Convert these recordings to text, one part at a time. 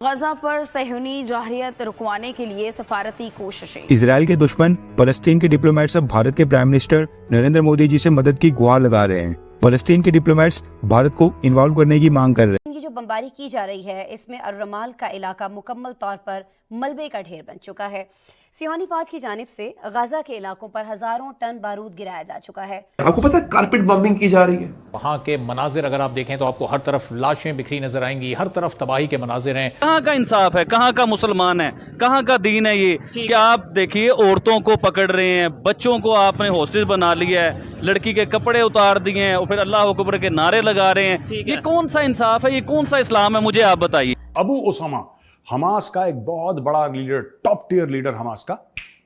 गजा पर सहूनी जाहिरियत रुकवाने के लिए सफारती कोशिशें। इजराइल के दुश्मन फलस्तीन के डिप्लोमेट्स अब भारत के प्राइम मिनिस्टर नरेंद्र मोदी जी से मदद की गुहार लगा रहे हैं। फलस्तीन के डिप्लोमेट्स भारत को इन्वॉल्व करने की मांग कर रहे हैं। इनकी जो बमबारी की जा रही है इसमें अर-रमाल का इलाका मुकम्मल तौर पर मलबे का ढेर बन चुका है। सियानी फौज की जानिब से गजा के इलाकों पर हजारों टन बारूद गिराया जा चुका है। आपको पता है कारपेट बम्बिंग की जा रही है। वहाँ के मनाजिर अगर आप देखें तो आपको हर तरफ लाशें बिखरी नजर आएंगी, हर तरफ तबाही के मनाजिर हैं। कहाँ का इंसाफ है, कहाँ का मुसलमान है, कहाँ का दीन है ये? क्या आप देखिए औरतों को पकड़ रहे हैं, बच्चों को आपने हॉस्टेज बना लिया है, लड़की के कपड़े उतार दिए हैं और फिर अल्लाह अकबर के नारे लगा रहे हैं। ये कौन सा इंसाफ है, ये कौन सा इस्लाम है? मुझे आप बताइए। अबू उसामा हमास का एक बहुत बड़ा leader, top tier leader Hamas का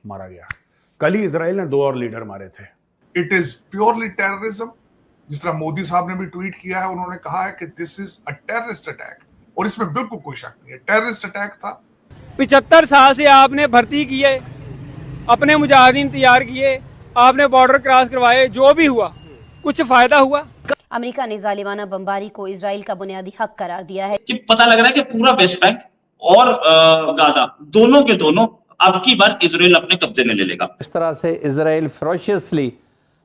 मारा गया। कल ही इजराइल ने 2 और लीडर मारे थे। It is purely terrorism. जिस तरह मोदी साहब ने भी ट्वीट किया है, उन्होंने कहा है कि this is a terrorist attack, और इसमें बिल्कुल कोई शक नहीं है, टेररिस्ट अटैक था। 75 साल से आपने भर्ती किए, अपने मुजाहिदीन तैयार किए, आपने बॉर्डर क्रॉस करवाए, जो भी हुआ कुछ फायदा हुआ? अमेरिका ने जालिमाना बमबारी को इजराइल का बुनियादी हक करार दिया है। कि पता लग रहा है कि पूरा वेस्ट बैंक और गाजा दोनों के दोनों अब की बार इजराइल अपने कब्जे में ले लेगा। इस तरह से इजराइल फरोशियसली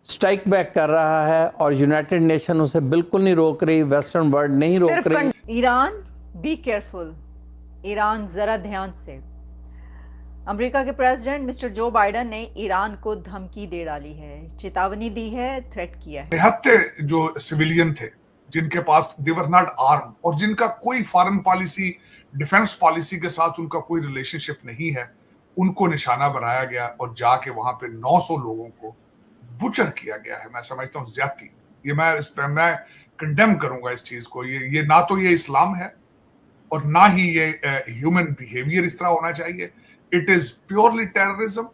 स्ट्राइक बैक कर रहा है और यूनाइटेड नेशन उसे बिल्कुल नहीं रोक रही, वेस्टर्न वर्ल्ड नहीं रोक रही। ईरान बी केयरफुल, ईरान जरा ध्यान से। अमेरिका के प्रेसिडेंट मिस्टर जो बाइडेन ने ईरान को धमकी दे डाली है, चेतावनी दी है, थ्रेट किया है। निहत्ते जो सिविलियन थे जिनके पास दे वर नॉट आर्म्ड और जिनका कोई फॉरेन पॉलिसी, डिफेंस पॉलिसी के साथ उनका कोई रिलेशनशिप नहीं है, उनको निशाना बनाया गया और जाके वहां पे 900 लोगों को बुचर किया गया है। मैं समझता हूँ ज्यादती, ये मैं कंडेम करूंगा इस चीज को। ये ना तो ये इस्लाम है और ना ही ये ह्यूमन बिहेवियर इस तरह होना चाहिए। It is purely terrorism.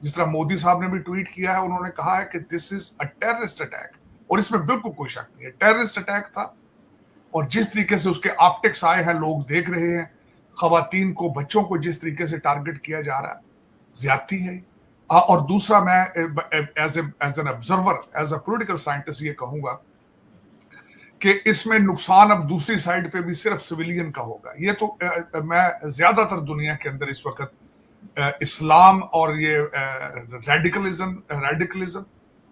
जिस तरह मोदी साहब ने भी ट्वीट किया है, उन्होंने कहा है कि this is a terrorist attack, और इसमें बिल्कुल कोई शक नहीं है, टेररिस्ट अटैक था। और जिस तरीके से उसके ऑप्टिक्स आए हैं, लोग देख रहे हैं, खवातीन को, बच्चों को जिस तरीके से टारगेट किया जा रहा है, ज्यादती है। और दूसरा, मैं as an observer, as a political scientist ये कहूंगा कि इसमें नुकसान अब दूसरी साइड पे भी सिर्फ सिविलियन का होगा। ये तो मैं ज्यादातर दुनिया के अंदर इस वक्त इस्लाम और ये रेडिकलिज्म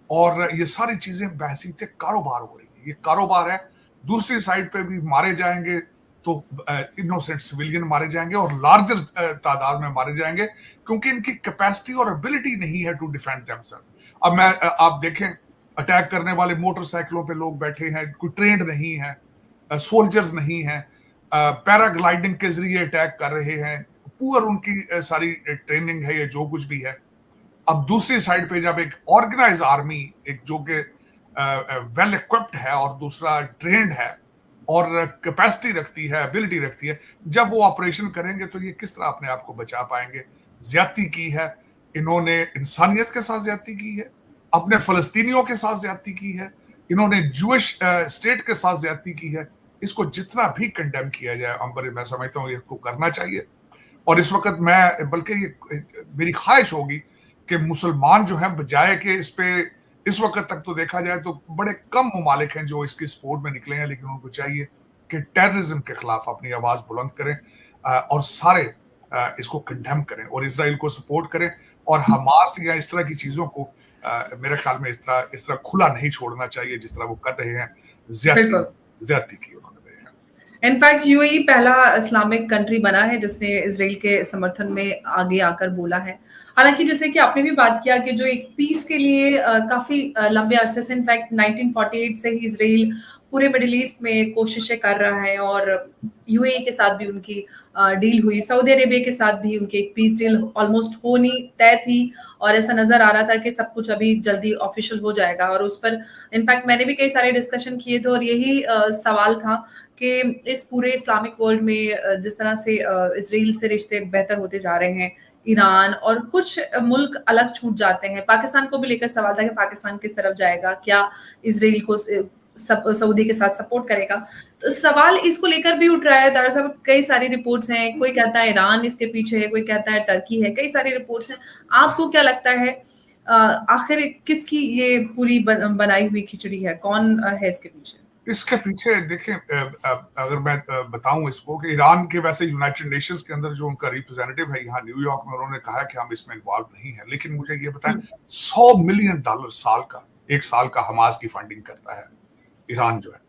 और ये सारी चीजें बहसीते कारोबार हो रही है। ये कारोबार है। दूसरी साइड पे भी मारे जाएंगे तो इनोसेंट सिविलियन मारे जाएंगे और लार्जर तादाद में मारे जाएंगे, क्योंकि इनकी कैपेसिटी और एबिलिटी नहीं है टू डिफेंड देमसेल्फ। अब आप देखें, अटैक करने वाले मोटरसाइकिलों पे लोग बैठे हैं, कोई ट्रेंड नहीं है, सोल्जर्स नहीं है, पैराग्लाइडिंग के जरिए अटैक कर रहे हैं, पूरा उनकी सारी ट्रेनिंग है, ये जो कुछ भी है। अब दूसरी साइड पे जब एक ऑर्गेनाइज आर्मी, एक जो कि वेल इक्विप्ड है और दूसरा ट्रेंड है और कैपेसिटी रखती है, एबिलिटी रखती है, जब वो ऑपरेशन करेंगे तो ये किस तरह अपने आप को बचा पाएंगे? ज्यादती की है इन्होंने, इंसानियत के साथ ज्यादती की है, अपने फलस्तीनियों के साथ ज्यादती की है, इन्होंने जूइश स्टेट के साथ ज्यादती की है। इसको जितना भी कंडेम किया जाए अंबर, मैं समझता हूँ इसको करना चाहिए। और इस वक्त मैं, बल्कि ये मेरी ख्वाहिश होगी कि मुसलमान जो है, बजाय कि इस पे, इस वक्त तक तो देखा जाए तो बड़े कम ममालिक हैं जो इसकी सपोर्ट में निकले हैं, लेकिन उनको चाहिए कि टेररिज्म के खिलाफ अपनी आवाज बुलंद करें और सारे इसको कंडेम करें और इसराइल को सपोर्ट करें। और हमास या इस तरह की चीजों को मेरे ख्याल में इस तरह खुला नहीं छोड़ना चाहिए जिस तरह वो कर रहे हैं। ज्यादती की उन्होंने। इनफैक्ट यूएई पहला इस्लामिक कंट्री बना है जिसने इसराइल के समर्थन में आगे आकर बोला है। हालांकि जैसे कि आपने भी बात किया कि जो एक पीस के लिए काफी लंबे अरसे से, इनफैक्ट 1948 से ही इसराइल पूरे मिडिल ईस्ट में कोशिशें कर रहा है और यूएई के साथ भी उनकी डील हुई, सऊदी अरेबिया के साथ भी उनकी एक पीस डील ऑलमोस्ट होनी तय थी और ऐसा नजर आ रहा था कि सब कुछ अभी जल्दी ऑफिशियल हो जाएगा। और उस पर इनफैक्ट मैंने भी कई सारे डिस्कशन किए थे और यही सवाल था कि इस पूरे इस्लामिक वर्ल्ड में जिस तरह से इसराइल से रिश्ते बेहतर होते जा रहे हैं, ईरान और कुछ मुल्क अलग छूट जाते हैं। पाकिस्तान को भी लेकर सवाल था कि पाकिस्तान किस तरफ जाएगा, क्या इसराइल को सऊदी के साथ सपोर्ट करेगा। तो सवाल इसको लेकर भी उठ रहा है। दरअसल कई सारी रिपोर्ट्स हैं, कोई कहता है ईरान इसके पीछे है, कोई कहता है टर्की है, कई सारी रिपोर्ट्स हैं। आपको क्या लगता है आखिर किसकी ये पूरी बनाई हुई खिचड़ी है, कौन है इसके पीछे? इसके पीछे देखें, अगर मैं बताऊं इसको कि ईरान के वैसे यूनाइटेड नेशंस के अंदर जो उनका रिप्रेजेंटेटिव है यहाँ न्यूयॉर्क में, उन्होंने कहा कि हम इसमें इन्वॉल्व नहीं है, लेकिन मुझे ये बताएं $100 मिलियन एक साल का हमास की फंडिंग करता है ईरान जो है,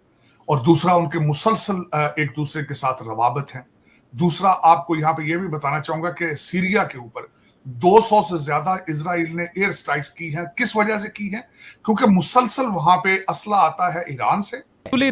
और दूसरा उनके मुसलसल एक दूसरे के साथ रवाबत है। दूसरा आपको यहाँ पे ये भी बताना चाहूंगा कि सीरिया के ऊपर 200 से ज्यादा इजराइल ने एयर स्ट्राइक्स की हैं। किस वजह से की हैं? क्योंकि मुसलसल वहां पे असला आता है ईरान से।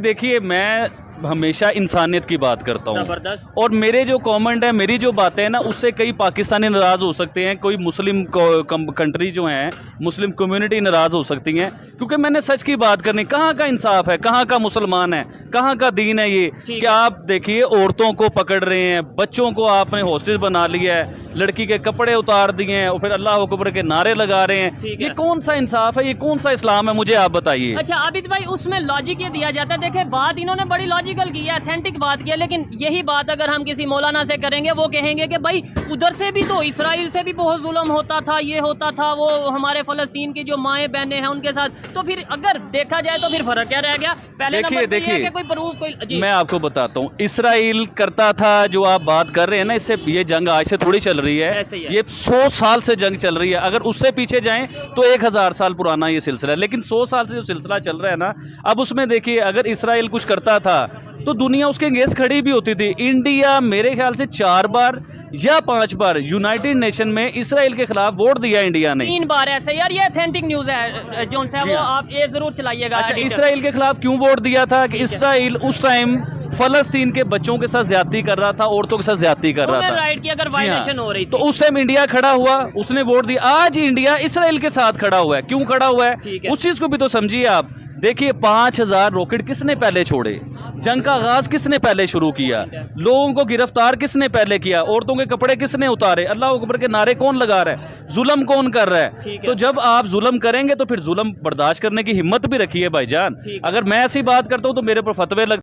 देखिए, मैं हमेशा इंसानियत की बात करता हूँ, और मेरे जो कमेंट है, मेरी जो बातें हैं ना, उससे कई पाकिस्तानी नाराज हो सकते हैं, कोई मुस्लिम कंट्री जो हैं, मुस्लिम कम्युनिटी नाराज हो सकती हैं, क्योंकि मैंने सच की बात करनी। कहाँ का इंसाफ है, कहाँ का मुसलमान है, कहाँ का दीन है ये कि आप देखिए औरतों को पकड़ रहे हैं, बच्चों को आपने हॉस्टेज बना लिया है, लड़की के कपड़े उतार दिए हैं और फिर अल्लाह अकबर के नारे लगा रहे हैं। ये कौन सा इंसाफ है, ये कौन सा इस्लाम है, मुझे आप बताइए। अच्छा आबिद भाई, उसमें लॉजिक ये दिया जाता है, देखे बात इन्होंने बड़ी लॉजिकल की है, ऑथेंटिक बात की है, लेकिन यही बात अगर हम किसी मौलाना से करेंगे, वो कहेंगे कि भाई उधर से भी तो इसराइल से भी बहुत जुल्म होता था, ये होता था, वो हमारे फलस्तीन की जो माएँ बहनें हैं उनके साथ, तो फिर अगर देखा जाए तो फिर फर्क क्या रह गया? पहले देखिए कोई प्रूफ कोई मैं आपको बताता हूँ, इसराइल करता था जो आप बात कर रहे हैं ना, इससे ये जंग आज से थोड़ी चल रही है, ये 100 साल से जंग चल रही है। अगर उससे पीछे जाएं तो 1000 साल पुराना ये सिलसिला है, लेकिन 100 साल से जो सिलसिला चल रहा है ना, अब उसमें देखिए अगर इसराइल कुछ करता था तो दुनिया उसके अगेंस्ट खड़ी भी होती थी। इंडिया मेरे ख्याल से 4 बार या 5 बार यूनाइटेड नेशन में इसराइल के खिलाफ वोट दिया इंडिया ने। 3 बार ऐसे। यार ये ऑथेंटिक न्यूज़ है जोन साहब, वो आप ये जरूर चलाइएगा। अच्छा, इसराइल के खिलाफ क्यों वोट दिया था? कि इसराइल उस टाइम फलस्तीन के बच्चों के साथ ज्यादती कर रहा था, औरतों के साथ ज्यादती कर रहा था, राइट की अगर वायलेशन हो रही थी, तो उस टाइम इंडिया खड़ा हुआ, उसने वोट दिया। आज इंडिया इसराइल के साथ खड़ा हुआ है, क्यों खड़ा हुआ है? उस चीज को भी तो समझिए आप। देखिए 5000 रॉकेट किसने पहले छोड़े, जंग का आगाज किसने पहले शुरू किया, लोगों को गिरफ्तार किसने पहले किया, औरतों के कपड़े किसने उतारे, अल्लाह अकबर के नारे कौन लगा रहा है, जुल्म कौन कर रहा है? तो जब आप जुल्म करेंगे तो फिर जुल्म बर्दाश्त करने की हिम्मत भी रखिए भाईजान। अगर मैं ऐसी बात करता हूँ तो मेरे पर फतवे लग